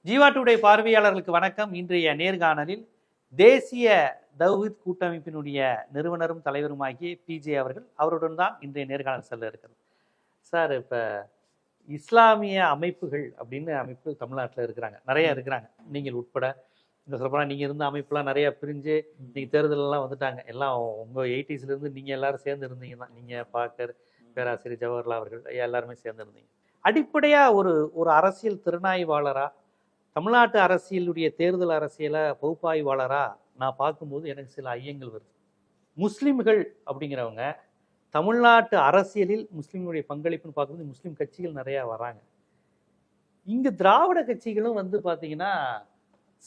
Jeeva today பார்வையாளர்களுக்கு வணக்கம். இன்றைய நேர்காணலில் தேசிய தௌஹீத் கூட்டமைப்பினுடைய நிறுவனரும் தலைவருமாகிய பிஜே அவருடன் தான் இன்றைய நேர்காணல் செல்ல இருக்கிறது. சார், இப்போ இஸ்லாமிய அமைப்புகள் அப்படின்னு அமைப்பு தமிழ்நாட்டில் இருக்கிறாங்க, நிறைய இருக்கிறாங்க, நீங்கள் உட்பட. இந்த சொல்லப்போனால் நீங்கள் இருந்த அமைப்புலாம் நிறையா பிரிஞ்சு நீங்கள் தேர்தலெல்லாம் வந்துட்டாங்க. எல்லாம் உங்கள் 80ஸ்லேருந்து நீங்கள் எல்லாரும் சேர்ந்து இருந்தீங்க தான். நீங்கள் பாக்கர், பேராசிரியர் ஜவஹர்லால் அவர்கள் எல்லாருமே சேர்ந்து இருந்தீங்க. அடிப்படையாக ஒரு அரசியல் திறனாய்வாளராக, தமிழ்நாட்டு அரசியலுடைய தேர்தல் அரசியலை பகுப்பாய்வாளராக நான் பார்க்கும்போது எனக்கு சில ஐயங்கள் வருது. முஸ்லீம்கள் அப்படிங்கிறவங்க தமிழ்நாட்டு அரசியலில் முஸ்லீம்களுடைய பங்களிப்புன்னு பார்க்கும்போது முஸ்லீம் கட்சிகள் நிறையா வராங்க. இங்கே திராவிட கட்சிகளும் வந்து பார்த்தீங்கன்னா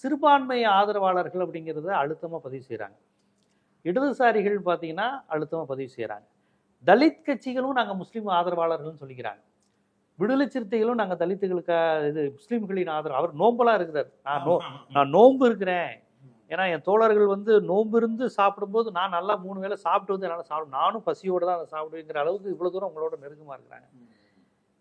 சிறுபான்மை ஆதரவாளர்கள் அப்படிங்கிறத அழுத்தமாக பதிவு செய்கிறாங்க. இடதுசாரிகள் பார்த்தீங்கன்னா அழுத்தமாக பதிவு செய்கிறாங்க. தலித் கட்சிகளும் நாங்கள் முஸ்லீம் ஆதரவாளர்கள்னு சொல்லிக்கிறாங்க. விடுதலை சிறுத்தைகளும் நாங்கள் தலித்துகளுக்காக இது முஸ்லீம்களின் ஆதரவு. அவர் நோம்பெல்லாம் இருக்கிறார். நான் நோன்பு இருக்கிறேன், ஏன்னா என் தோழர்கள் வந்து நோன்பு இருந்து சாப்பிடும்போது நான் நல்லா 3 வேளை சாப்பிட்டு வந்து என்னால் சாப்பிடும், நானும் பசியோடு தான் அதை சாப்பிடுவேங்கிற அளவுக்கு இவ்வளோ தூரம் உங்களோட நெருக்கமாக இருக்கிறாங்க.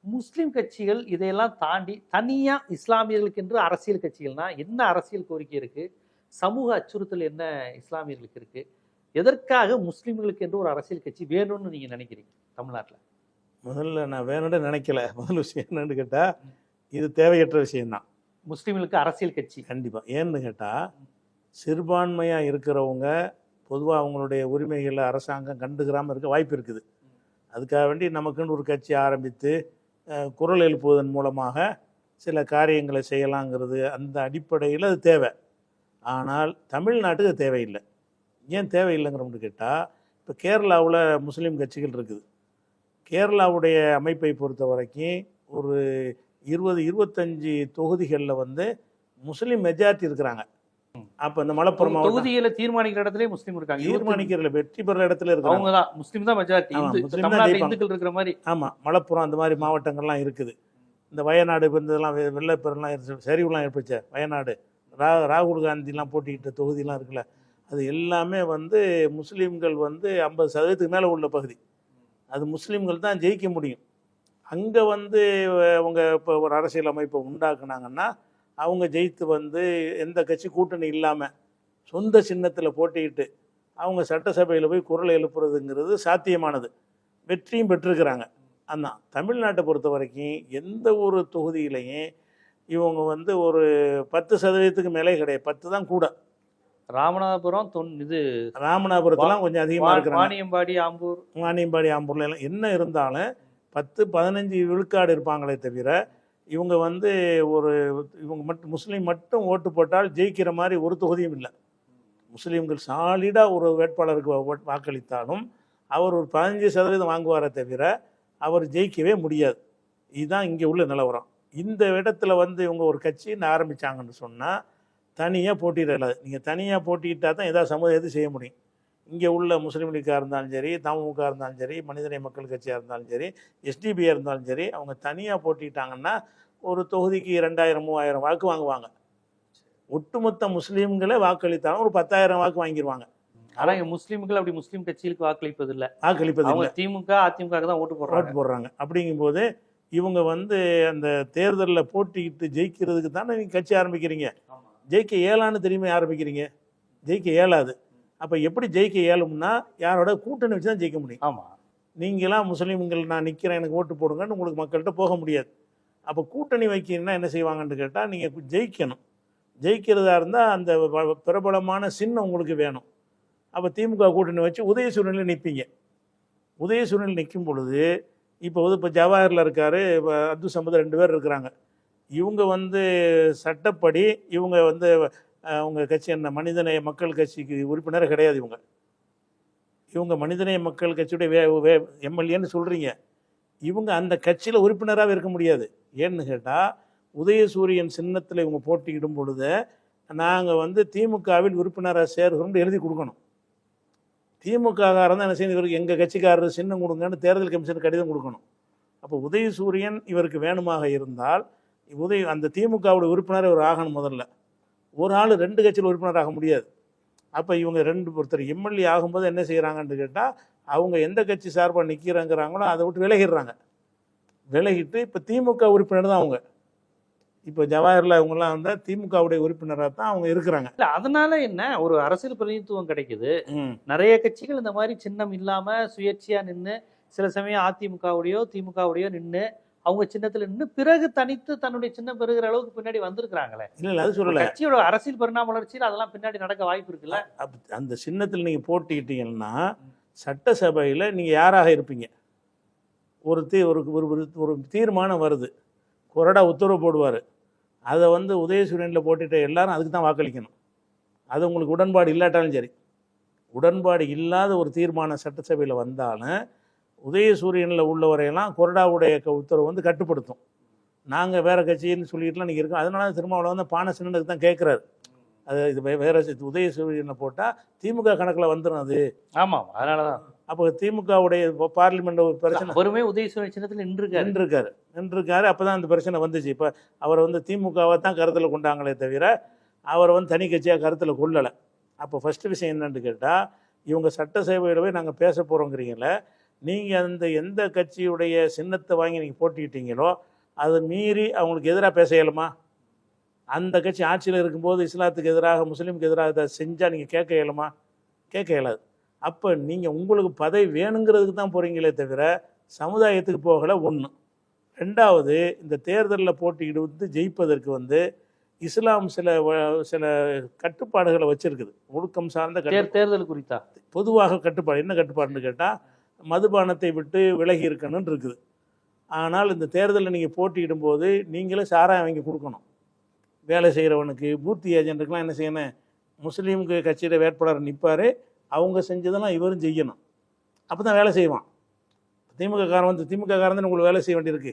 முஸ்லீம் கட்சிகள் இதையெல்லாம் தாண்டி தனியாக இஸ்லாமியர்களுக்கு என்று அரசியல் கட்சிகள்னா என்ன அரசியல் கோரிக்கை இருக்குது? சமூக அச்சுறுத்தல் என்ன இஸ்லாமியர்களுக்கு இருக்குது? எதற்காக முஸ்லீம்களுக்கு என்று ஒரு அரசியல் கட்சி வேணும்னு நீங்கள் நினைக்கிறீங்க தமிழ்நாட்டில்? முதல்ல நான் வேணும்னு நினைக்கல. முதல் விஷயம் என்னன்னு கேட்டால், இது தேவையற்ற விஷயம்தான். முஸ்லீம்களுக்கு அரசியல் கட்சி கண்டிப்பாக. ஏன்னு கேட்டால், சிறுபான்மையாக இருக்கிறவங்க பொதுவாக அவங்களுடைய உரிமைகளை அரசாங்கம் கண்டுக்கிறாமல் இருக்க வாய்ப்பு இருக்குது. அதுக்காக வேண்டி நமக்குன்னு ஒரு கட்சி ஆரம்பித்து குரல் எழுப்புவதன் மூலமாக சில காரியங்களை செய்யலாங்கிறது அந்த அடிப்படையில் அது தேவை. ஆனால் தமிழ்நாட்டுக்கு தேவையில்லை. ஏன் தேவையில்லைங்கிறோம்னு கேட்டால், இப்போ கேரளாவில் முஸ்லீம் கட்சிகள் இருக்குது. கேரளாவுடைய அமைப்பை பொறுத்த வரைக்கும் ஒரு 20-25 தொகுதிகளில் வந்து முஸ்லீம் மெஜாரிட்டி இருக்கிறாங்க. அப்போ இந்த மலப்புரம் தொகுதிகளை தீர்மானிக்கிற இடத்துல முஸ்லீம் இருக்காங்க. தீர்மானிக்கிற வெற்றி பெற இடத்துல இருக்காங்க. அவங்க தான் முஸ்லீம் தான் மெஜாரிட்டி. இந்துக்கள் இருக்கிற மாதிரி. ஆமாம், மலப்புரம் அந்த மாதிரி மாவட்டங்கள்லாம் இருக்குது. இந்த வயநாடு இதெல்லாம் வெள்ளப்பெருலாம் சரிவுலாம் ஏற்படுச்ச வயநாடு, ராகுல் காந்திலாம் போட்டிக்கிட்ட தொகுதியெலாம் இருக்குல்ல, அது எல்லாமே வந்து முஸ்லீம்கள் வந்து 50% மேலே உள்ள பகுதி. அது முஸ்லீம்கள் தான் ஜெயிக்க முடியும். அங்கே வந்து அவங்க இப்போ ஒரு அரசியல் அமைப்பை உண்டாக்குனாங்கன்னா அவங்க ஜெயித்து வந்து எந்த கட்சி கூட்டணி இல்லாமல் சொந்த சின்னத்தில் போட்டிக்கிட்டு அவங்க சட்டசபையில் போய் குரல் எழுப்புறதுங்கிறது சாத்தியமானது. வெற்றியும் பெற்றிருக்கிறாங்க. ஆனால் தமிழ்நாட்டை பொறுத்த வரைக்கும் எந்த ஒரு தொகுதியிலையும் இவங்க வந்து ஒரு 10% மேலே கிடையாது. 10 தான் கூட. ராமநாதபுரம் ராமநாதபுரத்தெல்லாம் கொஞ்சம் அதிகமாக இருக்கிறாங்க. வாணியம்பாடி ஆம்பூர்ல எல்லாம் என்ன இருந்தாலும் 10-15 விழுக்காடு இருப்பாங்களே தவிர இவங்க வந்து இவங்க மட்டும் முஸ்லீம் மட்டும் ஓட்டு போட்டால் ஜெயிக்கிற மாதிரி ஒரு தொகுதியும் இல்லை. முஸ்லீம்கள் சாலிடாக ஒரு வேட்பாளருக்கு வாக்களித்தாலும் அவர் ஒரு 15% வாங்குவாரே தவிர அவர் ஜெயிக்கவே முடியாது. இதுதான் இங்கே உள்ள நிலவரம். இந்த இடத்துல வந்து இவங்க ஒரு கட்சின்னு ஆரம்பித்தாங்கன்னு சொன்னால் தனியாக போட்டியிடலாது. நீங்கள் தனியாக போட்டியிட்டால் தான் ஏதாவது சமுதாயத்தை செய்ய முடியும். இங்கே உள்ள முஸ்லீம் லீக்காக இருந்தாலும் சரி, தமுக இருந்தாலும் சரி, மனிதநேய மக்கள் கட்சியாக இருந்தாலும் சரி, எஸ்டிபியாக இருந்தாலும் சரி, அவங்க தனியாக போட்டிட்டாங்கன்னா ஒரு தொகுதிக்கு 2000-3000 வாக்கு வாங்குவாங்க. ஒட்டுமொத்த முஸ்லீம்களே வாக்களித்தாலும் ஒரு 10,000 வாக்கு வாங்கிடுவாங்க. ஆனால் இங்கே முஸ்லீம்கள் அப்படி முஸ்லீம் கட்சிகளுக்கு வாக்களிப்பதில்லை. திமுக அதிமுக தான் ஓட்டு போடுறாங்க. அப்படிங்கும்போது இவங்க வந்து அந்த தேர்தலில் போட்டிக்கிட்டு ஜெயிக்கிறதுக்கு தானே நீங்கள் கட்சி ஆரம்பிக்கிறீங்க. ஜெயிக்க இயலான்னு தெரியுமா ஆரம்பிக்கிறீங்க? ஜெயிக்க இயலாது. அப்போ எப்படி ஜெயிக்க இயலும்னா யாரோட கூட்டணி வச்சு தான் ஜெயிக்க முடியும். ஆமாம், நீங்களாம் முஸ்லீம்கள் நான் நிற்கிறேன் எனக்கு ஓட்டு போடுங்கன்னு உங்களுக்கு மக்கள்கிட்ட போக முடியாது. அப்போ கூட்டணி வைக்கணும்னா என்ன செய்வாங்கன்னு கேட்டால், நீங்கள் ஜெயிக்கணும். ஜெயிக்கிறதா இருந்தால் அந்த பிரபலமான சின்னம் உங்களுக்கு வேணும். அப்போ திமுக கூட்டணி வச்சு உதயசூரியனில் நிற்பீங்க. உதயசூரியனில் நிற்கும் பொழுது இப்போ ஜவாஹரில் இருக்கார், இப்போ அப்துல் சமத் 2 பேர் இருக்கிறாங்க. இவங்க வந்து சட்டப்படி இவங்க வந்து அவங்க கட்சி என்ன மனிதநேய மக்கள் கட்சிக்கு உறுப்பினர் கிடையாது. இவங்க மனிதநேய மக்கள் கட்சியுடைய எம்எல்ஏன்னு சொல்கிறீங்க. இவங்க அந்த கட்சியில் உறுப்பினராக இருக்க முடியாது. ஏன்னு கேட்டால், உதயசூரியன் சின்னத்தில் இவங்க போட்டியிடும் பொழுது நாங்கள் வந்து திமுகவில் உறுப்பினராக சேர்கிறோம்னு எழுதி கொடுக்கணும். திமுககாரன் தான் என்ன செய்யணும், இவருக்கு எங்கள் கட்சிக்காரர் சின்னம் கொடுங்கன்னு தேர்தல் கமிஷனுக்கு கடிதம் கொடுக்கணும். அப்போ உதயசூரியன் இவருக்கு வேணுமாக இருந்தால் அந்த திமுகவுடைய உறுப்பினர் ஒரு ஆகணும். முதல்ல ஒரு ஆள் 2 கட்சியில் உறுப்பினர் ஆக முடியாது. அப்போ இவங்க ஒருத்தர் எம்எல்ஏ ஆகும்போது என்ன செய்கிறாங்கன்னு கேட்டால், அவங்க எந்த கட்சி சார்பாக நிற்கிறாங்கிறாங்களோ அதை விட்டு விலகிடுறாங்க. விலகிட்டு இப்போ திமுக உறுப்பினர் தான் அவங்க. இப்போ ஜவாஹர்லால் இவங்கெல்லாம் வந்து திமுகவுடைய உறுப்பினராக தான் அவங்க இருக்கிறாங்க. இல்ல அதனால என்ன ஒரு அரசியல் பிரதிநிதித்துவம் கிடைக்குது. ம். நிறைய கட்சிகள் இந்த மாதிரி சின்னம் இல்லாம சுயேட்சையா நின்று சில சமயம் அதிமுகவுடையோ திமுகவுடையோ நின்று அவங்க சின்னத்துல நின்று பிறகு தனித்து தன்னுடைய சின்னம் பெறுகிற அளவுக்கு பின்னாடி வந்திருக்கிறாங்களே. இல்லை அது ஒரு சொல்லலை. கட்சியோட அரசியல் பரிணாம வளர்ச்சியில் அதெல்லாம் பின்னாடி நடக்க வாய்ப்பு இருக்குல்ல. அந்த சின்னத்தில் நீங்கள் போட்டிக்கிட்டீங்கன்னா சட்டசபையில் நீங்கள் யாராக இருப்பீங்க? ஒரு ஒரு தீர்மானம் வருது, கொறடா உத்தரவு போடுவார், அதை வந்து உதயசூரியனில் போட்டுட்ட எல்லாரும் அதுக்கு தான் வாக்களிக்கணும். அது உங்களுக்கு உடன்பாடு இல்லாட்டாலும் சரி. உடன்பாடு இல்லாத ஒரு தீர்மானம் சட்டசபையில் வந்தாலும் உதயசூரியனில் உள்ளவரையெல்லாம் கொறடாவுடைய உத்தரவு வந்து கட்டுப்படுத்தும். நாங்கள் வேறு கட்சின்னு சொல்லிட்டுலாம் நீங்கள் இருக்கோம். அதனால திருமாவளவன் வந்து பானை சின்னத்துக்கு தான் கேட்குறாரு. அது இது வேறு உதயசூரியனை போட்டால் திமுக கணக்கில் வந்துடும் அது. ஆமாம், அதனால தான். அப்போ திமுகவுடைய பார்லிமெண்ட் பிரச்சனை அவருமே உதயசூரியன் சின்னத்தில் நின்றுருக்காரு. அப்போ தான் அந்த பிரச்சனை வந்துச்சு. இப்போ அவரை வந்து திமுகவை தான் கருத்தில் கொண்டாங்களே தவிர அவரை வந்து தனி கட்சியாக கருத்தில் கொள்ளலை. அப்போ ஃபஸ்ட்டு விஷயம் என்னன்னு கேட்டால், இவங்க சட்டசபையில் போய் நாங்கள் பேச போகிறோங்கிறீங்கள, நீங்கள் அந்த எந்த கட்சியுடைய சின்னத்தை வாங்கி நீங்கள் போட்டிக்கிட்டீங்களோ அதை மீறி அவங்களுக்கு எதிராக பேச இயலுமா? அந்த கட்சி ஆட்சியில் இருக்கும்போது இஸ்லாத்துக்கு எதிராக முஸ்லீமுக்கு எதிராக இதை செஞ்சால் நீங்கள் கேட்க இயலுமா? கேட்க இயலாது. அப்போ நீங்கள் உங்களுக்கு பதவி வேணுங்கிறதுக்கு தான் போகிறீங்களே தவிர சமுதாயத்துக்கு போகலை. ஒன்று. ரெண்டாவது, இந்த தேர்தலில் போட்டியிட்டு வந்து ஜெயிப்பதற்கு வந்து இஸ்லாம் சில கட்டுப்பாடுகளை வச்சுருக்குது. ஒழுக்கம் சார்ந்த தேர்தல் குறித்தா பொதுவாக கட்டுப்பாடு. என்ன கட்டுப்பாடுன்னு கேட்டால், மதுபானத்தை விட்டு விலகி இருக்கணும்னு இருக்குது. ஆனால் இந்த தேர்தலில் நீங்கள் போட்டியிடும் போது நீங்களே சாராயம் வாங்கி கொடுக்கணும். வேலை செய்கிறவனுக்கு, பூர்த்தி ஏஜென்ட்டுக்கெலாம் என்ன செய்யணும்? முஸ்லீமுக்கு கட்சியில் வேட்பாளர் நிற்பார், அவங்க செஞ்சதெல்லாம் இவரும் செய்யணும். அப்போ தான் வேலை செய்வான். திமுக காரன் தான் உங்களுக்கு வேலை செய்ய வேண்டியிருக்கு.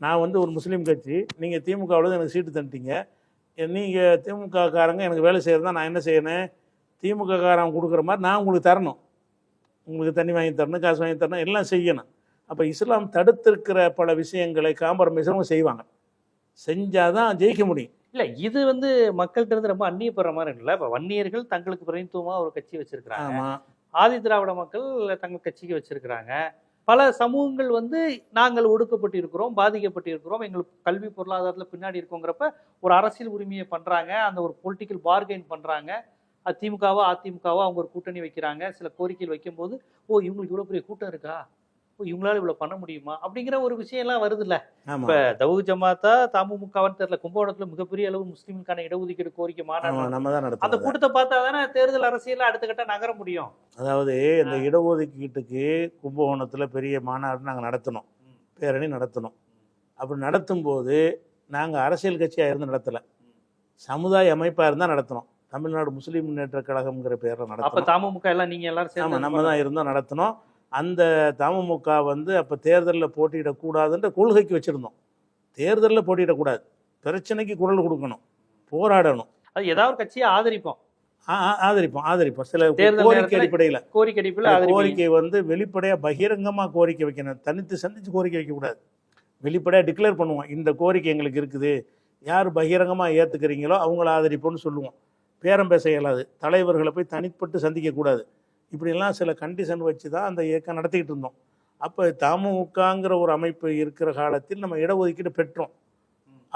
நான் வந்து ஒரு முஸ்லீம் கட்சி, நீங்கள் திமுகவில் எனக்கு சீட்டு தந்துட்டீங்க, நீங்கள் திமுக காரங்க எனக்கு வேலை செய்கிறதா நான் என்ன செய்யணும்? திமுக காரன் கொடுக்குற மாதிரி நான் உங்களுக்கு தரணும். உங்களுக்கு தண்ணி வாங்கி தரணும், காசு வாங்கி தரணும், எல்லாம் செய்யணும். அப்போ இஸ்லாம் தடுத்திருக்கிற பல விஷயங்களை காம்ப்ரமைஸும் செய்வாங்க. செஞ்சால் தான் ஜெயிக்க முடியும். இல்லை, இது வந்து மக்கள்கிட்ட இருந்து ரொம்ப அந்நியப்படுற மாதிரி இருக்குல்ல. இப்போ வன்னியர்கள் தங்களுக்கு பிரதிநிதித்துவமாக ஒரு கட்சி வச்சிருக்கிறாங்க. ஆமாம். ஆதி திராவிட மக்கள் தங்கள் கட்சிக்கு வச்சிருக்கிறாங்க. பல சமூகங்கள் வந்து நாங்கள் ஒடுக்கப்பட்டு இருக்கிறோம், பாதிக்கப்பட்டு இருக்கிறோம், எங்களுக்கு கல்வி பொருளாதாரத்தில் பின்னாடி இருக்கோங்கிறப்ப ஒரு அரசியல் உரிமையை பண்ணுறாங்க, அந்த ஒரு பொலிட்டிக்கல் பார்கெயின் பண்ணுறாங்க. அது திமுகவோ அதிமுகவோ அவங்க ஒரு கூட்டணி வைக்கிறாங்க. சில கோரிக்கைகள் வைக்கும்போது, ஓ இவங்களுக்கு இவ்வளோ பெரிய கூட்டம் இருக்கா, ஓ இவங்களால இவ்வளோ பண்ண முடியுமா அப்படிங்கிற ஒரு விஷயம்லாம் வருதுல்ல. இப்போ தௌஹீத் ஜமாத்தா தமுமுகவான்னு தெரியல, கும்பகோணத்தில் மிகப்பெரிய அளவு முஸ்லீமுக்கான இடஒதுக்கீடு கோரிக்கை மாநாடு நம்ம தான் நடத்தும். அந்த கூட்டத்தை பார்த்தா தானே தேர்தல் அரசியல் அடுத்த கட்ட நகர முடியும். அதாவது இந்த இடஒதுக்கீட்டுக்கு கும்பகோணத்தில் பெரிய மாநாடு நாங்கள் நடத்தினோம், பேரணி நடத்தினோம். அப்படி நடத்தும் போது நாங்கள் அரசியல் கட்சியாக இருந்து நடத்தலை, சமுதாய அமைப்பாக இருந்தால் நடத்தினோம். தமிழ்நாடு முஸ்லீம் முன்னேற்ற கழகம்ங்கிற பேரில் நடத்தோம். அப்போ தமுமுக எல்லாம் நீங்கள் எல்லாரும் சேர்ந்து நம்ம தான் இருந்தோம், நடத்தினோம். அந்த தமுமுக வந்து அப்போ தேர்தலில் போட்டியிடக்கூடாதுன்ற கொள்கைக்கு வச்சுருந்தோம். தேர்தலில் போட்டியிடக்கூடாது, பிரச்சனைக்கு குரல் கொடுக்கணும், போராடணும். அது ஏதாவது கட்சியை ஆதரிப்போம். சில கோரிக்கை அடிப்படையில் கோரிக்கை வந்து வெளிப்படையாக பகிரங்கமாக கோரிக்கை வைக்கணும். தனித்து சந்தித்து கோரிக்கை வைக்கக்கூடாது. வெளிப்படையாக டிக்ளேர் பண்ணுவோம், இந்த கோரிக்கை எங்களுக்கு இருக்குது, யார் பகிரங்கமாக ஏற்றுக்கிறீங்களோ அவங்கள ஆதரிப்போம்னு சொல்லுவோம். பேரம் பேச இயலாது, தலைவர்களை போய் தனிப்பட்டு சந்திக்கக்கூடாது. இப்படிலாம் சில கண்டிஷன் வச்சு தான் அந்த இயக்கம் நடத்திக்கிட்டு இருந்தோம். அப்போ தமுமுகங்கிற ஒரு அமைப்பு இருக்கிற காலத்தில் நம்ம இடஒதுக்கீடு பெற்றோம்.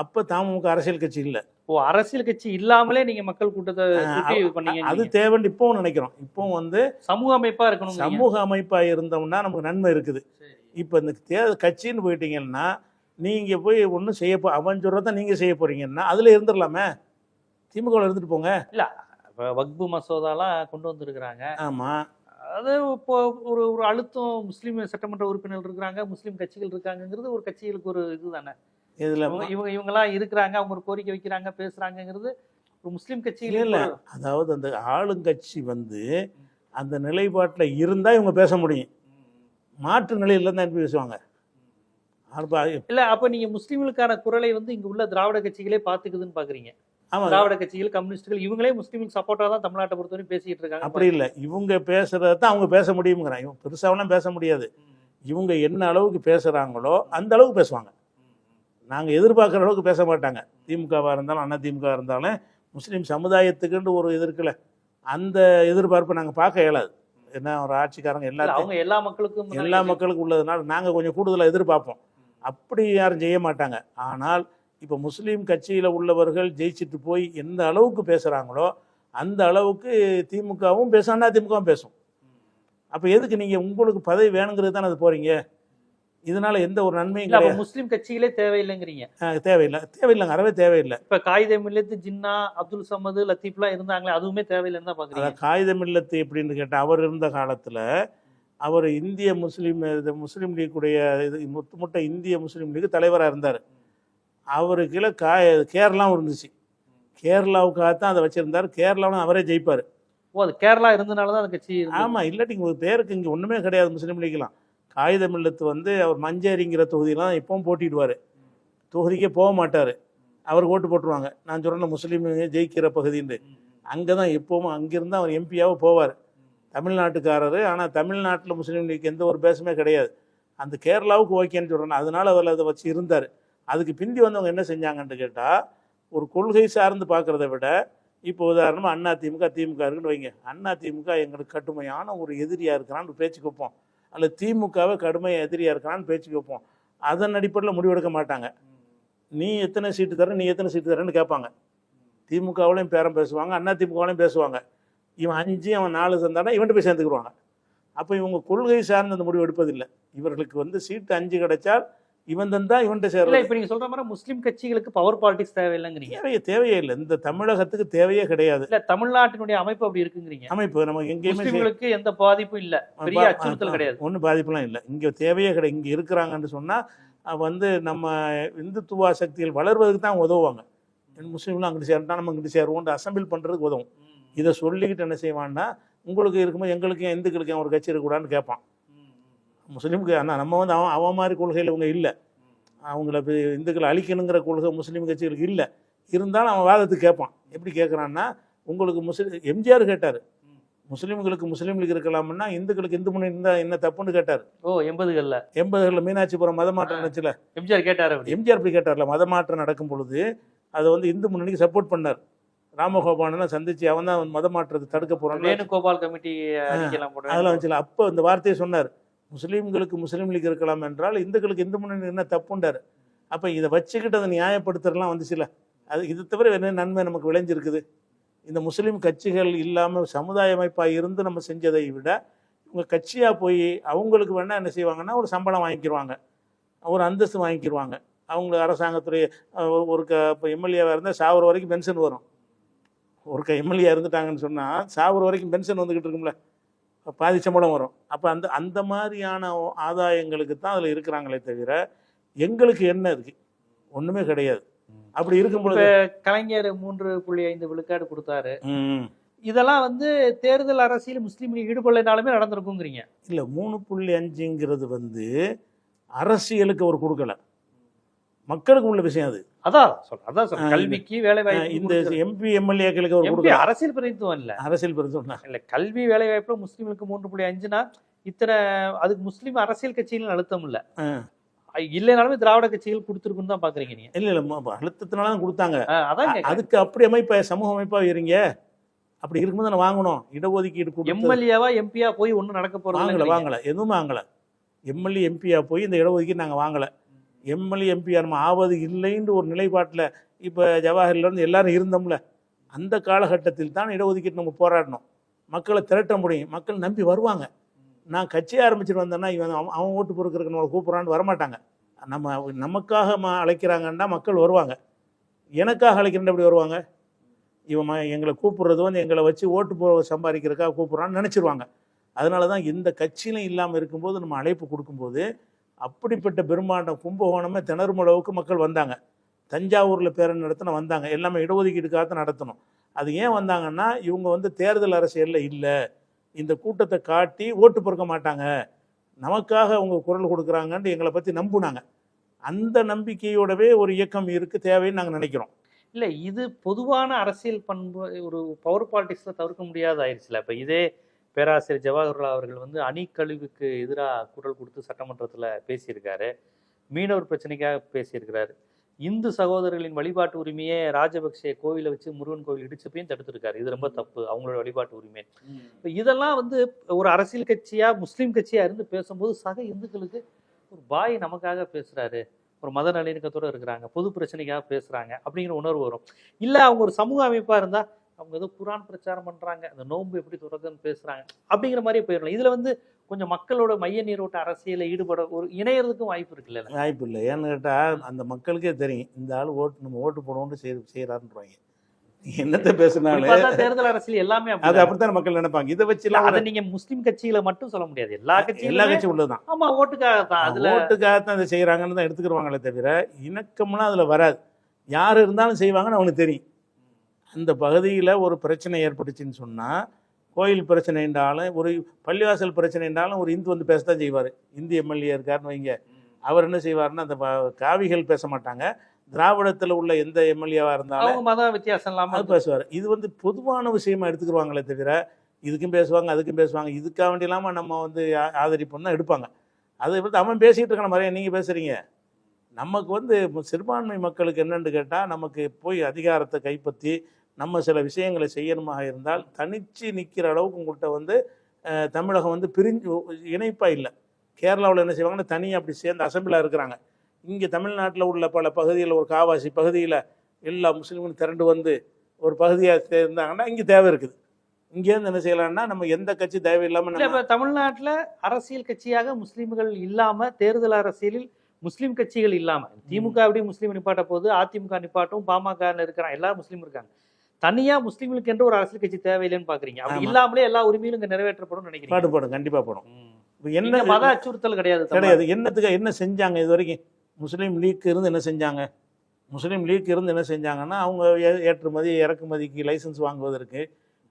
அப்போ தமுமுக அரசியல் கட்சி இல்லை. ஓ, அரசியல் கட்சி இல்லாமலே நீங்க மக்கள் கூட்டத்தை பண்ணீங்க. அது தேவைன்னு இப்பவும் நினைக்கிறோம். இப்போ வந்து சமூக அமைப்பா இருக்கணும். சமூக அமைப்பா இருந்தோம்னா நமக்கு நன்மை இருக்குது. இப்போ இந்த கட்சின்னு போயிட்டீங்கன்னா நீங்க போய் ஒன்றும் அவன் சொல்றதான் நீங்க செய்ய போறீங்கன்னா அதுல இருந்துடலாமே, திமுக இருந்துட்டு போங்க. இல்ல வக்பு மசோதாலாம் கொண்டு வந்திருக்கிறாங்க. ஆமா, அது இப்போ ஒரு ஒரு அழுத்தம் முஸ்லீம் சட்டமன்ற உறுப்பினர்கள் இருக்கிறாங்க, முஸ்லீம் கட்சிகள் இருக்காங்கிறது ஒரு கட்சிகளுக்கு ஒரு இதுதானே. இதுல இவங்கெல்லாம் இருக்கிறாங்க, அவங்க ஒரு கோரிக்கை வைக்கிறாங்க, பேசுறாங்கிறது ஒரு முஸ்லீம் கட்சிகள் இல்லை. அதாவது அந்த ஆளுங்கட்சி வந்து அந்த நிலைப்பாட்டில் இருந்தா இவங்க பேச முடியும், மாற்று நிலையில தான் பேசுவாங்க. இல்ல அப்ப நீங்க முஸ்லீம்களுக்கான குரலை வந்து இங்க உள்ள திராவிட கட்சிகளே பாத்துக்குதுன்னு பாக்குறீங்க. திராவிட கட்சிகள், கம்யூனிஸ்டுகள் இவங்களே முஸ்லீமுக்கு சப்போர்ட்டா தான் தமிழ்நாட்டை பொறுத்தவரைக்கும் பேசிட்டு இருக்காங்க. அப்படி இல்லை, இவங்க பேசுறதான் அவங்க பேச முடியுங்கிறாங்க. இவங்க பெருசாவெல்லாம் பேச முடியாது. இவங்க என்ன அளவுக்கு பேசுறாங்களோ அந்த அளவுக்கு பேசுவாங்க. நாங்க எதிர்பார்க்குற அளவுக்கு பேச மாட்டாங்க. திமுகவா இருந்தாலும் அண்ணா திமுக இருந்தாலும் முஸ்லீம் சமுதாயத்துக்குன்னு ஒரு இது இருக்குல்ல, அந்த எதிர்பார்ப்பை நாங்கள் பார்க்க இயலாது. ஏன்னா ஒரு ஆட்சிக்காரங்க எல்லாரும் எல்லா மக்களுக்கும் உள்ளதுனால நாங்கள் கொஞ்சம் கூடுதலாக எதிர்பார்ப்போம். அப்படி யாரும் செய்ய மாட்டாங்க. ஆனால் இப்போ முஸ்லீம் கட்சியில் உள்ளவர்கள் ஜெயிச்சுட்டு போய் எந்த அளவுக்கு பேசுகிறாங்களோ அந்த அளவுக்கு திமுகவும் பேசும், அதிமுகவும் பேசும். அப்போ எதுக்கு நீங்கள் உங்களுக்கு பதவி வேணுங்கிறது தானே அது போகிறீங்க? இதனால எந்த ஒரு நன்மையும் இல்ல, அப்ப கிடையாது. முஸ்லிம் கட்சிகளே தேவையில்லைங்கிறீங்க. தேவையில்லைங்க, அறவே தேவையில்லை. இப்ப காயிதே மில்லத்து, ஜின்னா, அப்துல் சமது, லத்தீப்லாம் இருந்தாங்களே, அதுவுமே தேவையில்லைன்னு தான் பாக்குறீங்க. காகித மில்லத்து எப்படின்னு கேட்டால், அவர் இருந்த காலத்தில் அவர் இந்திய முஸ்லீம் லீக்குடைய இது முட்டை இந்திய முஸ்லீம் லீக் தலைவராக இருந்தார். அவருக்கு கேரளாவும் இருந்துச்சு. கேரளாவுக்காகத்தான் அதை வச்சிருந்தார். கேரளாவும் அவரே ஜெயிப்பார். ஓ, அது கேரளா இருந்தனால தான் அந்த கட்சி இருந்தது. ஆமாம், இல்லாட்டி ஒரு பேருக்கு இங்கே ஒன்றுமே கிடையாது முஸ்லீம் லீக்லாம். காகித மில்லத்து அவர் மஞ்சேரிங்கிற தொகுதியெலாம் இப்பவும் போட்டிடுவார். தொகுதிக்கே போக மாட்டார். அவருக்கு ஓட்டு போட்டுருவாங்க. நான் சொல்கிறேன் முஸ்லீம் ஜெயிக்கிற பகுதின்னு. அங்கே தான் எப்பவும் அங்கேருந்து அவர் எம்பியாகவும் போவார். தமிழ்நாட்டுக்காரர். ஆனால் தமிழ்நாட்டில் முஸ்லீம் லீக் எந்த ஒரு பேசுமே கிடையாது. அந்த கேரளாவுக்கு ஓகேன்னு சொல்கிறேன். அதனால் அவர் அதை வச்சு இருந்தார். அதுக்கு பிந்தி வந்தவங்க என்ன செஞ்சாங்கன்னு கேட்டால், ஒரு கொள்கை சார்ந்து பார்க்குறத விட, இப்போ உதாரணமாக அதிமுக திமுக இருக்குன்னு வைங்க. அதிமுக எங்களுக்கு கடுமையான ஒரு எதிரியாக இருக்கிறான்னு பேச்சுக்கு வைப்போம். அல்லது திமுகவை கடுமையாக எதிரியாக இருக்கிறான்னு பேச்சுக்கு வைப்போம். அதன் அடிப்படையில் முடிவெடுக்க மாட்டாங்க. நீ எத்தனை சீட்டு தர, நீ எத்தனை சீட்டு தரேன்னு கேட்பாங்க. திமுகவிலையும் பேரம் பேசுவாங்க, அதிமுகவிலையும் பேசுவாங்க. இவன் 5 அவன் 4 சேர்ந்தானா இவன்ட்டு போய் சேர்ந்துக்குருவாங்க. அப்போ இவங்க கொள்கை சார்ந்து அந்த முடிவு எடுப்பதில்லை. இவர்களுக்கு சீட்டு 5 கிடைச்சால் இவன் தந்தா இவன்ட்டு சேரல. இப்போ நீங்க சொல்ற மாதிரி முஸ்லீம் கட்சிகளுக்கு பவர் பாலிடிக்ஸ் தேவையில்லைங்கிறீங்க. தேவையே இல்லை. இந்த தமிழகத்துக்கு தேவையே கிடையாது. இல்ல, தமிழ்நாட்டினுடைய அமைப்பு அப்படி இருக்குங்கிறீங்க. அமைப்பு நமக்கு எங்கேயுமே முஸ்லிம்களுக்கு எந்த பாதிப்பும் இல்ல, பெரிய அச்சுறுத்தல் கிடையாது. ஒன்றும் பாதிப்புலாம் இல்லை. இங்கே தேவையே கிடையாது. இங்கே இருக்கிறாங்கன்னு சொன்னால் நம்ம இந்துத்துவ சக்திகள் வளர்வதற்கு தான் உதவுவாங்க. முஸ்லீம்லாம் அங்கிட்டு சேரட்டா நம்ம இங்கிட்டு சேருவோம் அசம்பிள் பண்ணுறதுக்கு உதவும். இதை சொல்லிக்கிட்டு என்ன செய்வான்னா, உங்களுக்கு இருக்கும்போது எங்களுக்கு இந்துக்களுக்கு ஒரு கட்சி இருக்கக்கூடாதுன்னு கேட்பான். முஸ்லீமுக்கு ஆனால் நம்ம அவன் மாதிரி கொள்கையில் இவங்க இல்லை. அவங்கள இந்துக்களை அழிக்கணுங்கிற கொள்கை முஸ்லீம் கட்சிகளுக்கு இல்லை. இருந்தாலும் அவன் வாதத்துக்கு கேட்பான். எப்படி கேட்குறான்னா, உங்களுக்கு எம்ஜிஆர் கேட்டார், முஸ்லீம்களுக்கு முஸ்லீம் லீக் இருக்கலாம்னா இந்துக்களுக்கு இந்து முன்னணி இருந்தால் என்ன தப்புன்னு கேட்டார். 80களில் மீனாட்சிபுரம் மதமாற்றம் நடந்துச்சுல, எம்ஜிஆர் கேட்டார். எம்ஜிஆர் போய் கேட்டார்ல, மதமாற்றம் நடக்கும் பொழுது அதை இந்து முன்னணிக்கு சப்போர்ட் பண்ணார். ராமகோபாலனை சந்திச்சு அவன் தான் மதமாற்றத்தை தடுக்க போகிறான். வேணுகோபால் கமிட்டி அதெல்லாம் வந்துச்சுல. அப்போ இந்த வார்த்தையை சொன்னார், முஸ்லீம்களுக்கு முஸ்லீம் லீக் இருக்கலாம் என்றால் இந்துக்களுக்கு இந்து முன்னணி என்ன தப்புண்டார். அப்போ இதை வச்சுக்கிட்டு அதை நியாயப்படுத்துறலாம் வந்துச்சுல. அது இது தவிர என்ன நன்மை நமக்கு விளைஞ்சிருக்குது? இந்த முஸ்லீம் கட்சிகள் இல்லாமல் சமுதாய அமைப்பாக இருந்து நம்ம செஞ்சதை விட இவங்க கட்சியாக போய் அவங்களுக்கு வேணால் என்ன செய்வாங்கன்னா, ஒரு சம்பளம் வாங்கிக்கிடுவாங்க, ஒரு அந்தஸ்து வாங்கிக்கிடுவாங்க. அவங்களுக்கு அரசாங்கத்துறை இப்போ எம்எல்ஏவாக இருந்தால் சாவர வரைக்கும் பென்ஷன் வரும். எம்எல்ஏ இருந்துட்டாங்கன்னு சொன்னால் சாவர வரைக்கும் பென்ஷன் வந்துக்கிட்டு இருக்கும்ல, பாதி சம்பளம் வரும். அப்போ அந்த மாதிரியான ஆதாயங்களுக்கு தான் அதில் இருக்கிறாங்களே தவிர எங்களுக்கு என்ன இருக்குது? ஒன்றுமே கிடையாது. அப்படி இருக்கும்பொழுது கலைஞர் 3.5 விழுக்காடு கொடுத்தாரு. இதெல்லாம் தேர்தல் அரசியல் முஸ்லீம் ஈடுபடலைனாலுமே நடந்திருக்குங்கிறீங்க. இல்லை, 3.5ங்கிறது அரசியலுக்கு அவர் கொடுக்கல, மக்களுக்கு உள்ள விஷயம் அது. அதான் கல்விக்கு வேலை வாய்ப்பு. இந்த எம்பி எம்எல்ஏக்களுக்கு அவர் கொடுக்கல. அரசியல் பிரதிநிதித்துவம் இல்லை, அரசியல் பிரதிநிதித்துவம் இல்லை. கல்வி வேலை வாய்ப்புல முஸ்லீமுக்கு 3.5னா இத்தனை, அதுக்கு முஸ்லீம் அரசியல் கட்சிகள் அழுத்தம் இல்லை. இல்லைனாலுமே திராவிட கட்சிகள் கொடுத்துருக்குன்னு தான் பாக்குறீங்க நீங்க. இல்ல அழுத்தத்தினால தான் கொடுத்தாங்க. அதான் அதுக்கு அப்படி அமைப்பா சமூக அமைப்பா இருங்க. அப்படி இருக்கும்போது நான் வாங்கணும் இடஒதுக்கீடு. எம்எல்ஏவா எம்பியா போய் ஒன்றும் நடக்க போறது வாங்கல, எதுவும் வாங்கல. எம்எல்ஏ எம்பியா போய் இந்த இடஒதுக்கீடு நாங்கள் வாங்கலை. எம்எல்ஏ எம்பியா நம்ம ஆவது இல்லைன்னு ஒரு நிலைப்பாட்டில் இப்போ ஜவஹர்லேருந்து எல்லாரும் இருந்தோம்ல, அந்த காலகட்டத்தில் தான் இடஒதுக்கீடு நம்ம போராடணும். மக்களை திரட்ட முடியும், மக்கள் நம்பி வருவாங்க. நான் கட்சியை ஆரம்பிச்சுட்டு வந்தேன்னா அவன் ஓட்டு பொறுக்கிறதுக்கு நம்மளை கூப்பிட்றான்னு வரமாட்டாங்க. நமக்காக அழைக்கிறாங்கன்னா மக்கள் வருவாங்க. எனக்காக அழைக்கிறேன் எப்படி வருவாங்க? இவன் எங்களை கூப்பிட்றது எங்களை வச்சு ஓட்டு சம்பாதிக்கிறதுக்காக கூப்பிட்றான்னு நினச்சிருவாங்க. அதனால தான் எந்த கட்சியிலும் இல்லாமல் இருக்கும்போது நம்ம அழைப்பு கொடுக்கும்போது அப்படிப்பட்ட பெரும்பாண்டம் கும்பகோணமே திணறும் அளவுக்கு மக்கள் வந்தாங்க. தஞ்சாவூரில் பேரணி நடத்தின வந்தாங்க. எல்லாமே இடஒதுக்கீடுக்காக நடத்தணும். அது ஏன் வந்தாங்கன்னா, இவங்க தேர்தல் அரசியலில் இல்லை, இந்த கூட்டத்தை காட்டி ஓட்டு பொறுக்க மாட்டாங்க, நமக்காக அவங்க குரல் கொடுக்குறாங்கன்னு எங்களை பற்றி நம்புனாங்க. அந்த நம்பிக்கையோடவே ஒரு இயக்கம் இருக்குது, தேவைன்னு நாங்கள் நினைக்கிறோம். இல்லை, இது பொதுவான அரசியல் பண்பு, ஒரு பவர் பாலிடிக்ஸில் தவிர்க்க முடியாத ஆயிடுச்சுல. இப்போ இதே பேராசிரியர் ஜவஹர்லால் அவர்கள் அணிக்கழிவுக்கு எதிராக குரல் கொடுத்து சட்டமன்றத்தில் பேசியிருக்காரு. மீனவர் பிரச்சனைக்காக பேசியிருக்கிறாரு. இந்து சகோதரர்களின் வழிபாட்டு உரிமையை ராஜபக்சே கோவிலை வச்சு முருகன் கோவில் இடிச்சப்பையும் தடுத்திருக்காரு. இது ரொம்ப தப்பு, அவங்களோட வழிபாட்டு உரிமை. இப்போ இதெல்லாம் ஒரு அரசியல் கட்சியா முஸ்லீம் கட்சியா இருந்து பேசும்போது சக இந்துக்களுக்கு ஒரு பாய் நமக்காக பேசுறாரு, ஒரு மத நல்லிணக்கத்தோட இருக்கிறாங்க, பொது பிரச்சனைக்காக பேசுறாங்க அப்படிங்கிற உணர்வு வரும். இல்ல அவங்க ஒரு சமூக அமைப்பா இருந்தா அவங்க ஏதோ குரான் பிரச்சாரம் பண்றாங்க, அந்த நோன்பு எப்படி துறக்குன்னு பேசுறாங்க அப்படிங்கிற மாதிரி போயிடலாம். இதுல வந்து கொஞ்சம் மக்களோட மைய நீரோட்ட அரசியல ஈடுபட ஒரு இணையறதுக்கும் வாய்ப்பு இருக்குல்ல? வாய்ப்பு இல்லை. ஏன்னு கேட்டால் அந்த மக்களுக்கே தெரியும் இந்த ஆள் நம்ம ஓட்டு போடுவோம்னு செய்கிறாருன்றாங்க. என்னத்தை பேசினாலும் தேர்தல் அரசியல் எல்லாமே அது அப்படித்தான் மக்கள் நினைப்பாங்க. இதை வச்சு அதை நீங்க முஸ்லிம் கட்சிகளை மட்டும் சொல்ல முடியாது, எல்லா கட்சியும் உள்ளதுதான். ஆமா, ஓட்டுக்காகத்தான், அதுல ஓட்டுக்காகத்தான் அதை செய்யறாங்கன்னு தான் எடுத்துக்கிடுவாங்களே தவிர இணக்கம்லாம் அதுல வராது. யார் இருந்தாலும் செய்வாங்கன்னு அவனுக்கு தெரியும். அந்த பகுதியில் ஒரு பிரச்சனை ஏற்பட்டுச்சுன்னு சொன்னால், கோயில் பிரச்சனை என்றாலும் ஒரு பள்ளிவாசல் பிரச்சனை என்றாலும் ஒரு இந்து வந்து பேசத்தான் செய்வார். இந்து எம்எல்ஏ இருக்காருன்னு வைங்க, அவர் என்ன செய்வார்னா அந்த காவிகள் பேச மாட்டாங்க, திராவிடத்தில் உள்ள எந்த எம்எல்ஏவாக இருந்தாலும் மத வித்தியாசம் இல்லாமல் அது பேசுவார். இது வந்து பொதுவான விஷயமா எடுத்துக்கிடுவாங்களே தவிர இதுக்கும் பேசுவாங்க அதுக்கும் பேசுவாங்க, இதுக்காக வேண்டி இல்லாமல் நம்ம வந்து ஆதரிப்போம் தான் எடுப்பாங்க. அதை வந்து அவன் பேசிகிட்டு இருக்கான மாதிரியே நீங்கள் பேசுகிறீங்க. நமக்கு வந்து சிறுபான்மை மக்களுக்கு என்னென்னு கேட்டால், நமக்கு போய் அதிகாரத்தை கைப்பற்றி நம்ம சில விஷயங்களை செய்யணுமாக இருந்தால் தனிச்சு நிற்கிற அளவுக்கு உங்கள்கிட்ட வந்து தமிழகம் வந்து பிரிஞ்சு இணைப்பாக இல்லை. கேரளாவில் என்ன செய்வாங்கன்னா தனியாக அப்படி சேர்ந்து அசம்பிளாக இருக்கிறாங்க. இங்கே தமிழ்நாட்டில் உள்ள பல பகுதியில் ஒரு காவாசி பகுதியில் எல்லா முஸ்லீம்களும் திரண்டு வந்து ஒரு பகுதியாக சேர்ந்தாங்கன்னா இங்கே தேவை இருக்குது. இங்கேருந்து என்ன செய்யலாம்னா நம்ம எந்த கட்சி தேவையில்லாமல் இப்போ தமிழ்நாட்டில் அரசியல் கட்சியாக முஸ்லீம்கள் இல்லாமல், தேர்தல் அரசியலில் முஸ்லீம் கட்சிகள் இல்லாமல், திமுக அப்படி முஸ்லீம் நிப்பாட்ட போது அதிமுக நிப்பாட்டும், பாமக இருக்கிறாங்க, எல்லாரும் முஸ்லீம் இருக்காங்க. தனியா முஸ்லீம்களுக்கு என்று ஒரு அரசியல் கட்சி தேவையில்லைன்னு பாக்குறீங்க. அப்படி இல்லாமலே எல்லா உரிமையிலும் இங்க நிறைவேற்றப்படும் நினைக்கிறீங்க? பாடுபடும், கண்டிப்பா படும். என்ன மத அச்சுறுத்தல் கிடையாது. என்னத்துக்கு என்ன செஞ்சாங்க இது வரைக்கும்? முஸ்லீம் லீக் இருந்து என்ன செஞ்சாங்க? முஸ்லீம் லீக் இருந்து என்ன செஞ்சாங்கன்னா அவங்க ஏற்றுமதி இறக்குமதிக்கு லைசன்ஸ் வாங்குவதற்கு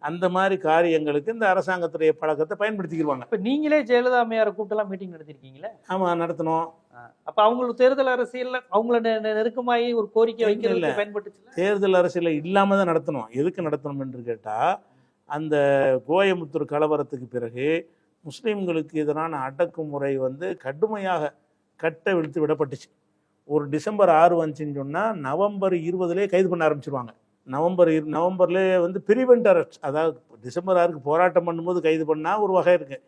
அந்த மாதிரி காரியங்களுக்கு இந்த அரசாங்கத்துடைய பழக்கத்தை பயன்படுத்திக்கிடுவாங்க. இப்போ நீங்களே ஜெயலலிதா அம்மையாரை கூட்டலாம் மீட்டிங் நடத்திருக்கீங்களே? ஆமாம், நடத்தணும். அப்போ அவங்களுக்கு தேர்தல் அரசியல் அவங்கள நெருக்கமாகி ஒரு கோரிக்கை வைக்கிறது பயன்பட்டு தேர்தல் அரசியல் இல்லாமல் தான் நடத்தணும். எதுக்கு நடத்தணும் என்று கேட்டால், அந்த கோயமுத்தூர் கலவரத்துக்கு பிறகு முஸ்லீம்களுக்கு எதிரான அடக்குமுறை வந்து கடுமையாக கட்டவிழ்த்து விடப்பட்டுச்சு. ஒரு டிசம்பர் 6 வந்துச்சுன்னு சொன்னால் நவம்பர் 20 கைது பண்ண ஆரம்பிச்சிருவாங்க. நவம்பர்லேயே வந்து பிரிவென்ட் அரெஸ்ட், அதாவது டிசம்பர் 6க்கு போராட்டம் பண்ணும்போது கைது பண்ணால் ஒரு வகை இருக்குது.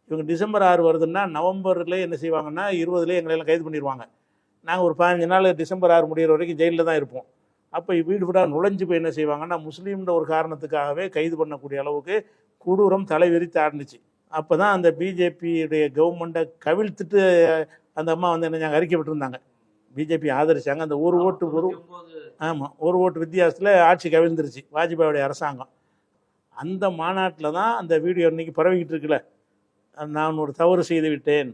இவங்க டிசம்பர் 6 வருதுன்னா நவம்பர்லேயே என்ன செய்வாங்கன்னா 20 எங்களெல்லாம் கைது பண்ணிடுவாங்க. நாங்கள் ஒரு 15 நாள் டிசம்பர் 6 முடிகிற வரைக்கும் ஜெயிலில் தான் இருப்போம். அப்போ வீடு வீடாக நுழைஞ்சு போய் என்ன செய்வாங்கன்னா முஸ்லீம்ன்ற ஒரு காரணத்துக்காகவே கைது பண்ணக்கூடிய அளவுக்கு கொடூரம் தலைவிரித்து ஆரம்பிச்சு. அப்போ தான் அந்த பிஜேபியுடைய கவர்மெண்ட்டை கவிழ்த்துட்டு அந்த அம்மா வந்து என்ன அறிக்கை விட்டுருந்தாங்க. பிஜேபி ஆதரிச்சாங்க. அந்த ஒரு ஓட்டு வித்தியாசத்தில் ஆட்சி கவிழ்ந்துருச்சு வாஜ்பாயுடைய அரசாங்கம். அந்த மாநாட்டில் தான் அந்த வீடியோ இன்னைக்கு பரவிக்கிட்டு இருக்குல்ல, நான் ஒரு தவறு செய்து விட்டேன்,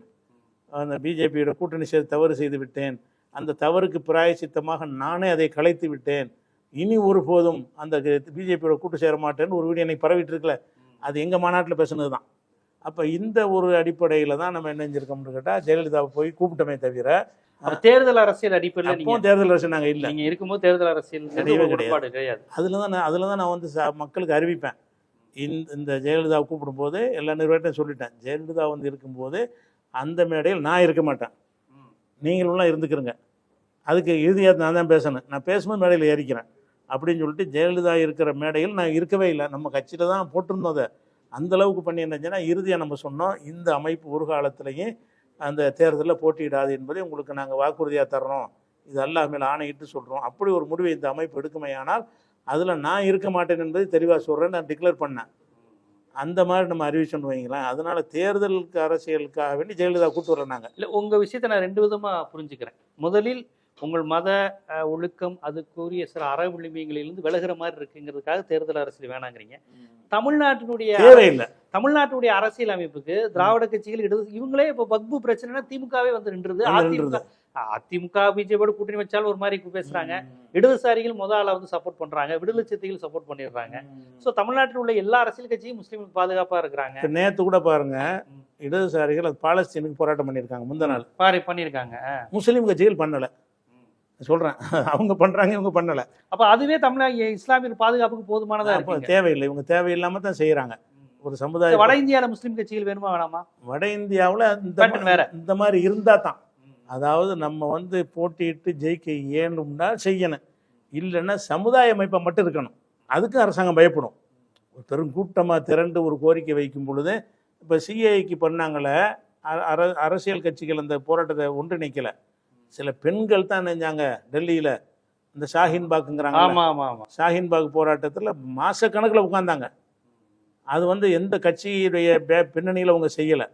அந்த பிஜேபியோட கூட்டணி சேர்த்து தவறு செய்து விட்டேன், அந்த தவறுக்கு பிராயச்சித்தமாக நானே அதை கலைத்து விட்டேன், இனி ஒருபோதும் அந்த பிஜேபியோட கூட்டு சேர மாட்டேன்னு ஒரு வீடியோ இன்னைக்கு பரவிட்டு இருக்குல்ல, அது எங்கள் மாநாட்டில் பேசுனது தான். அப்போ இந்த ஒரு அடிப்படையில் தான் நம்ம என்ன செஞ்சிருக்கோம்னு கேட்டால் ஜெயலலிதாவை போய் கூப்பிட்டோமே தவிர தேர்தல் அரசியல் அடிப்படையில் தேர்தல் அரசியல் நாங்கள் இல்லை. நீங்கள் இருக்கும்போது தேர்தல் அரசியல் கிடையாது. அதில் தான் நான் வந்து மக்களுக்கு அறிவிப்பேன். இந்த ஜெயலலிதாவை கூப்பிடும்போது எல்லா நிர்வாகத்தையும் சொல்லிட்டேன், ஜெயலலிதா வந்து இருக்கும்போது அந்த மேடையில் நான் இருக்க மாட்டேன், நீங்களும் இருந்துக்கிறங்க, அதுக்கு இறுதியாக நான் தான் பேசணும், நான் பேசும்போது மேடையில் ஏறிக்கிறேன் அப்படின்னு சொல்லிட்டு ஜெயலலிதா இருக்கிற மேடையில் நான் இருக்கவே இல்லை. நம்ம கட்சியில் தான் போட்டிருந்தோம். அதை அந்தளவுக்கு பண்ணி என்னச்சுன்னா இறுதியாக நம்ம சொன்னோம், இந்த அமைப்பு ஒரு காலத்திலையும் அந்த தேர்தலில் போட்டியிடாது என்பதை உங்களுக்கு நாங்கள் வாக்குறுதியாக தர்றோம், இது அல்லாஹ் மேல் ஆணையிட்டு சொல்கிறோம். அப்படி ஒரு முடிவை இந்த அமைப்பு எடுக்குமே ஆனால் அதில் நான் இருக்க மாட்டேன் என்பதை தெளிவாக சொல்கிறேன்னு நான் டிக்ளேர் பண்ணேன். அந்த மாதிரி நம்ம அறிவிச்சோன்னு வைங்களேன். அதனால் தேர்தலுக்கு அரசியலுக்காக வேண்டி ஜெயலலிதா கூட்டு வரல. நாங்கள் இல்லை, உங்கள் விஷயத்தை நான் 2 விதமாக புரிஞ்சுக்கிறேன். முதலில் உங்கள் மத ஒழுக்கம் அதுக்குரிய சில அற விளிம்பியங்களிலிருந்து விலகிற மாதிரி இருக்குங்கிறதுக்காக தேர்தல் அரசியல் வேணாங்கிறீங்க. தமிழ்நாட்டுடைய அரசியல் அமைப்புக்கு திராவிட கட்சிகள் இவங்களே இப்போ பக்பு பிரச்சனைனா திமுகவே வந்து நின்றுது. அதிமுக பிஜேபியோட கூட்டணி வச்சாலும் ஒரு மாதிரி பேசுறாங்க. இடதுசாரிகள் முதல்ல வந்து சப்போர்ட் பண்றாங்க, விடுதலை சிறுத்தைகள் சப்போர்ட் பண்ணிடுறாங்க. ஸோ தமிழ்நாட்டில் உள்ள எல்லா அரசியல் கட்சியும் முஸ்லீமுக்கு பாதுகாப்பா இருக்கிறாங்க. நேற்று கூட பாருங்க, இடதுசாரிகள் அது பாலஸ்தீனுக்கு போராட்டம் பண்ணியிருக்காங்க. முந்த நாள் பண்ணியிருக்காங்க. முஸ்லீம் கட்சிகள் பண்ணலை சொல்றேன், அவங்க பண்றாங்க, இவங்க பண்ணல. அப்ப அதுவே தமிழ்நாடு இஸ்லாமிய பாதுகாப்புக்கு போதுமானதா இருக்கு? தேவையில்லை, இவங்க தேவையில்லாம தான் செய்யறாங்க. ஒரு சமுதாயம் வட இந்தியாவில் முஸ்லீம் கட்சிகள் வேணுமா வேணாமா? வட இந்தியாவில் இந்த மாதிரி இருந்தா தான், அதாவது நம்ம வந்து போட்டியிட்டு ஜெயிக்க ஏணும்னா செய்யணும், இல்லைன்னா சமுதாய அமைப்பை மட்டும் இருக்கணும். அதுக்கு அரசாங்கம் பயப்படும். ஒரு பெருங்கூட்டமாக திரண்டு ஒரு கோரிக்கை வைக்கும் பொழுது, இப்போ சிஏஐக்கு பண்ணாங்களே அரசியல் கட்சிகள் அந்த போராட்டத்தை ஒன்றிணைக்கலை, சில பெண்கள் தான் நினைஞ்சாங்க டெல்லியில் இந்த ஷாஹீன் பாக்குங்கிறாங்க. ஆமா ஆமா ஆமா. ஷாஹீன் பாக் போராட்டத்தில் மாசக்கணக்கில் உட்கார்ந்தாங்க. அது எந்த கட்சியுடைய பின்னணியில் அவங்க செய்யலை.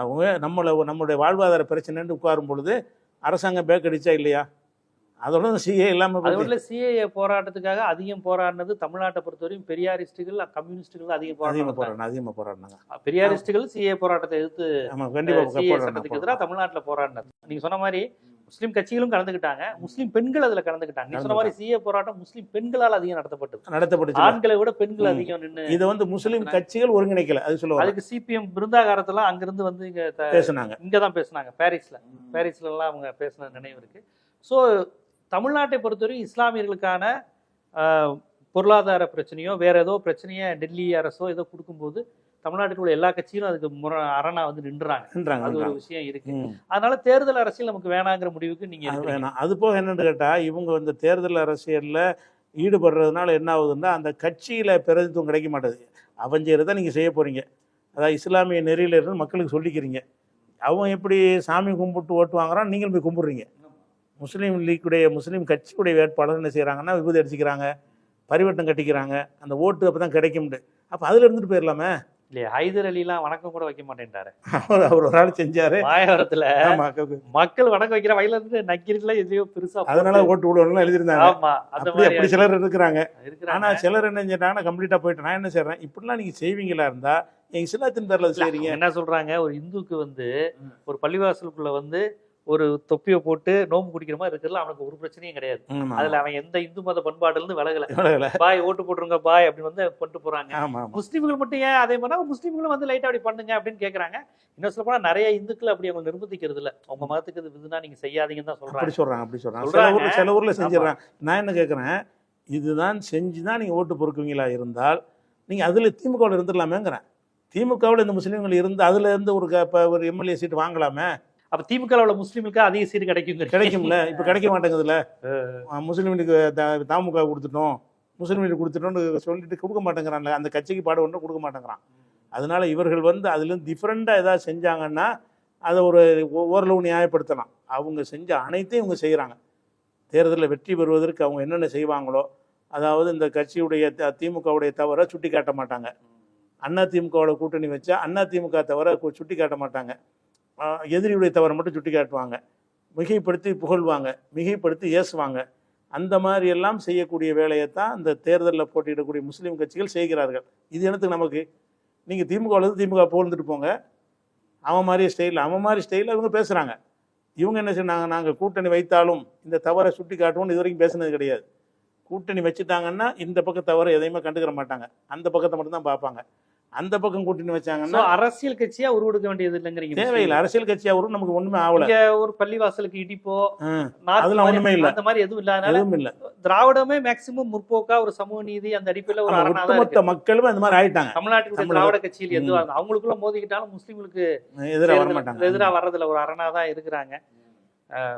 அவங்க நம்மளுடைய வாழ்வாதார பிரச்சனைன்னு உட்காரும் பொழுது அரசாங்கம் பேக் அடிச்சா இல்லையா? அதோட சிஏ இல்லாமல் அதுல சிஏஏ போராட்டத்துக்காக அதிகம் போராடினது தமிழ்நாட்டை பொறுத்தவரையும் பெரியாரிஸ்டுகள் கம்யூனிஸ்டுகள் அதிகமாக போராடினாங்க. பெரியாரிஸ்டுகள் சிஏ போராட்டத்தை எதிர்த்து கண்டிப்பாக எதிராக தமிழ்நாட்டில் போராடினது. நீங்க சொன்ன மாதிரி முஸ்லீம் கட்சிகளும் கலந்துக்கிட்டாங்க, முஸ்லீம் பெண்கள் அதுல கலந்துக்கிட்டாங்க. நீங்க சொன்ன மாதிரி சிஏ போராட்டம் முஸ்லீம் பெண்களால் அதிகம் நடத்தப்பட்டது. ஆண்களை விட பெண்கள் அதிகம் நின்று இது முஸ்லீம் கட்சிகள் ஒருங்கிணைக்கல. அது சொல்லுவாங்க. அதுக்கு சிபிஎம் பிருந்தாகாரத்தெல்லாம் அங்கிருந்து வந்து இங்க பேசினாங்க, இங்கதான் பேசினாங்க. பாரிஸ்ல எல்லாம் அவங்க பேசின நினைவு இருக்கு. ஸோ தமிழ்நாட்டை பொறுத்தவரை இஸ்லாமியர்களுக்கான பொருளாதார பிரச்சனையோ வேற ஏதோ பிரச்சனையை டெல்லி அரசோ ஏதோ கொடுக்கும்போது தமிழ்நாட்டில் உள்ள எல்லா கட்சியிலும் அதுக்கு அரணா வந்து நின்றுறாங்க. அது ஒரு விஷயம் இருக்கு. அதனால தேர்தல் அரசியல் நமக்கு வேணாங்கிற முடிவுக்கு நீங்க வேணாம். அது போக என்னன்னு கேட்டா, இவங்க தேர்தல் அரசியல்ல ஈடுபடுறதுனால என்ன ஆகுதுன்னா, அந்த கட்சியில பிரதித்துவம் கிடைக்க மாட்டேது. அவன் செய்யறத நீங்க செய்ய போறீங்க. அதாவது இஸ்லாமிய நெறியில இருந்து மக்களுக்கு சொல்லிக்கிறீங்க. அவன் எப்படி சாமி கும்பிட்டு ஓட்டு வாங்குறான், நீங்களும் போய் கும்பிடுறீங்க. முஸ்லீம் லீக்குடைய முஸ்லீம் கட்சியுடைய வேட்பாளர் என்ன செய்யறாங்கன்னா, விபூதி அடிச்சுக்கிறாங்க, பரிவட்டம் கட்டிக்கிறாங்க. அந்த ஓட்டு அப்பதான் கிடைக்கும்னு. அப்ப அதுல இருந்துட்டு போயிடலாமே இல்லையா? ஹைதர் அலிலாம் வணக்கம் கூட வைக்க மாட்டேன்ட்டாரு. அவர் ஒரு நாள் செஞ்சாரு மாயவரத்துல. மக்கள் வணக்கம் வைக்கிற வயல இருந்து நக்கீரல எதையோ பெருசா அதனால ஓட்டு விடுவாங்க எழுதிருந்தாங்க. அப்படி சிலர் இருக்கிறாங்க. ஆனா சிலர் என்ன செஞ்சாங்கன்னா கம்ப்ளீட்டா போயிட்டு நான் என்ன செய்யறேன், இப்படிலாம் நீங்க செய்வீங்களா இருந்தா எங்க இஸ்லாத்தின் பேர்ல செய்றீங்க. என்ன சொல்றாங்க, ஒரு இந்துக்கு ஒரு பள்ளிவாசலுக்குள்ள ஒரு தொப்பியை போட்டு நோம்பு குடிக்கிற மாதிரி இருக்கிறதுல அவனுக்கு ஒரு பிரச்சனையும் கிடையாது. அதுல அவன் எந்த இந்து மத பண்பாடுல இருந்து விலகல. பாய் ஓட்டு போட்டுருங்க பாய் அப்படின்னு பண்ணிட்டு போறாங்க. முஸ்லீம்கள் மட்டும் ஏன் அதே மாதிரி முஸ்லீம்களும் லைட்டா அப்படி பண்ணுங்க அப்படின்னு கேக்குறாங்க. இன்னும் சொல்ல போனா நிறைய இந்துக்கள் அப்படி அவங்க நிர்பந்திக்கிறது இல்ல. அவங்க மதத்துக்கு இது இதுனா நீங்க செய்யாதீங்கன்னு தான் சொல்றாங்க. சில ஊர்ல செஞ்சிடறாங்க. நான் என்ன கேட்கறேன், இதுதான் செஞ்சுதான் நீங்க ஓட்டு பொறுக்குவீங்களா இருந்தால் நீங்க அதுல திமுகவில் இருந்துடலாமேங்கிறேன். திமுகவில் இந்த முஸ்லீம்கள் இருந்து அதுல இருந்து ஒரு எம்எல்ஏ சீட் வாங்கலாமே. அப்ப திமுக முஸ்லீமுக்கு அதிக சீட்டு கிடைக்கும்ல. இப்ப கிடைக்க மாட்டேங்குதுல்ல. முஸ்லீமுக்கு தாமுக கொடுத்துட்டோம், முஸ்லீமுக்கு கொடுத்துட்டோம்னு சொல்லிட்டு கொடுக்க மாட்டேங்கிறான்ல. அந்த கட்சிக்கு பாடு ஒன்றும் கொடுக்க மாட்டேங்கிறான். அதனால இவர்கள் அதுல இருந்து டிஃப்ரெண்டா ஏதாவது செஞ்சாங்கன்னா அதை ஓரளவு நியாயப்படுத்தலாம். அவங்க செஞ்ச அனைத்தையும் இவங்க செய்யறாங்க. தேர்தலில் வெற்றி பெறுவதற்கு அவங்க என்னென்ன செய்வாங்களோ, அதாவது இந்த கட்சியுடைய திமுகவுடைய தவிர சுட்டி காட்ட மாட்டாங்க. அண்ணா திமுகவோட கூட்டணி வச்சா அண்ணா திமுக தவிர சுட்டி காட்ட மாட்டாங்க. எதிரியுடைய தவறை மட்டும் சுட்டி காட்டுவாங்க. மிகைப்படுத்தி புகழ்வாங்க, மிகைப்படுத்தி ஏசுவாங்க. அந்த மாதிரி எல்லாம் செய்யக்கூடிய வேலையைத்தான் இந்த தேர்தலில் போட்டியிடக்கூடிய முஸ்லீம் கட்சிகள் செய்கிறார்கள். இது எனக்கு நமக்கு நீங்கள் திமுக போந்துட்டு போங்க, அவன் மாதிரி ஸ்டைலில் இவங்க பேசுகிறாங்க. இவங்க என்ன செய்யறாங்க, நாங்கள் கூட்டணி வைத்தாலும் இந்த தவறை சுட்டி காட்டுவோம்னு இது வரைக்கும் பேசுனது கிடையாது. கூட்டணி வச்சுட்டாங்கன்னா இந்த பக்கம் தவறு எதையுமே கண்டுக்கிற மாட்டாங்க, அந்த பக்கத்தை மட்டும் தான் பார்ப்பாங்க. அந்த பக்கம் கூட்டணி வச்சாங்கன்னா அரசியல் கட்சியா உருவெடுக்க வேண்டியது இல்லைங்கிறீங்க. தேவையில்லை. அரசியல் கட்சியா உருவம் நமக்கு ஒண்ணுமே ஆகல. ஒரு பள்ளிவாசலுக்கு இடிப்போ அதெல்லாம் ஒண்ணுமே இல்ல, அந்த மாதிரி எதுவும் இல்ல. திராவிடமே மேக்சிமம் முற்போக்கா ஒரு சமூக நீதி அந்த அடிப்படையில் ஒரு ஒட்டுமொத்த மக்களும் அந்த மாதிரி ஆயிட்டாங்க. தமிழ்நாட்டுக்கு திராவிட கட்சியில் எதுவா அவங்களுக்குள்ள மோதிக்கிட்டாலும் முஸ்லீம்களுக்கு எதிராக வர்றதுல ஒரு அரணாதான் இருக்கிறாங்க.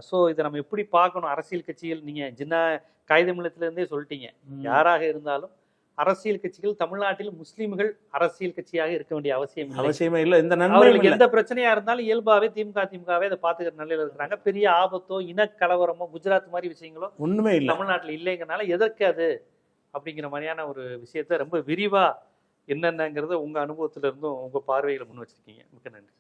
ஸோ இதை நம்ம எப்படி பார்க்கணும்? அரசியல் கட்சிகள் நீங்க சின்ன காகிதமில்லத்துல இருந்தே சொல்லிட்டீங்க, யாராக இருந்தாலும் அரசியல் கட்சிகள் தமிழ்நாட்டில் முஸ்லீம்கள் அரசியல் கட்சியாக இருக்க வேண்டிய அவசியமே இல்லை. இந்த அவர்களுக்கு எந்த பிரச்சனையா இருந்தாலும் இயல்பாவே திமுகவே அதை பாத்துக்கிற நிலையில இருக்கிறாங்க. பெரிய ஆபத்தோ இனக்கலவரமோ குஜராத் மாதிரி விஷயங்களோ ஒண்ணுமே இல்லை தமிழ்நாட்டில் இல்லைங்கிறனால எதற்கு அது அப்படிங்கிற மாதிரியான ஒரு விஷயத்த ரொம்ப விரிவா என்னென்னங்கிறத உங்க அனுபவத்துல இருந்தும் உங்க பார்வைகளை முன் வச்சிருக்கீங்க. மிக்க நன்றி.